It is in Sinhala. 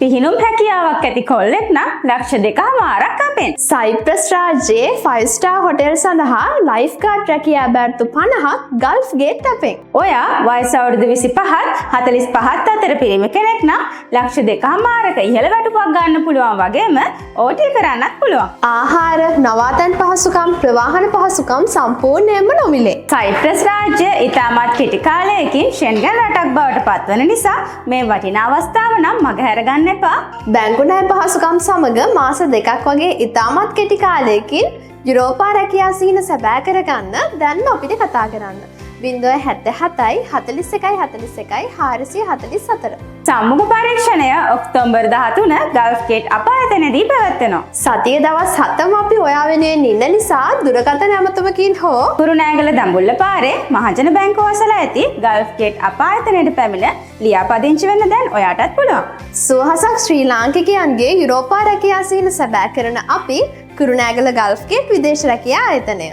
පිහිනුම් හැකියාවක් ඇති කොල්ලෙක් නම් ලක්ෂ 2.5ක් අපෙන්. සයිප්‍රස් රාජ්‍යයේ 5 star හොටෙල් සඳහා ලයිෆ් ගාඩ් රැකියා බැර්තු 50ක් ගල්ෆ් ගේට් අපෙන්. ඔයා වයස අවුරුදු 25ත් 45ත් අතර පිරිමි කෙනෙක් නම් ලක්ෂ 2.5ක ඉහළ වැටුපක් ගන්න පුළුවන් වගේම ඕටී කරන්නත් පුළුවන්. ආහාර, නවාතැන් පහසුකම්, ප්‍රවාහන පහසුකම් සම්පූර්ණයෙන්ම නොමිලේ. සයිප්‍රස් රාජ්‍ය ඉතාමත් කෙටි කාලයකින් ෂෙන්ගන් රටක් බවට පත්වන නිසා මේ වටිනා අවස්ථාව නම් මගහැර ගන්න එපා. බැංකු ණය පහසුකම් සමග මාස 2ක් වගේ ඉතාමත් කෙටි කාලයකින් යුරෝපා රැකියා සිහින සැබෑ කරගන්න දැන්ම අපිට කතා කරන්න. 077 41 41 444. සම්මුඛ පරීක්ෂණය ඔක්තෝබර් 13 ගල්ෆ් ගේට් අපායතනයේදී පැවැත්වෙනවා. සතිය දවස් 7ම අපි ඔයා වෙනුවෙන් ඉන්න නිසා දුරකථන ඇමතුමකින් හෝ කුරුණෑගල දඹුල්ල පාරේ මහජන බැංකුව අසල ඇති ගල්ෆ් ගේට් අපායතනයට පැමිණ ලියාපදිංචි වෙන්න දැන් ඔයාටත් පුළුවන්. සුවහසක් ශ්‍රී ලාංකිකයන්ගේ යුරෝපා රැකියා සිහින සැබෑ කරන අපි කුරුණෑගල ගල්ෆ් ගේට් විදේශ රැකියා ආයතනය.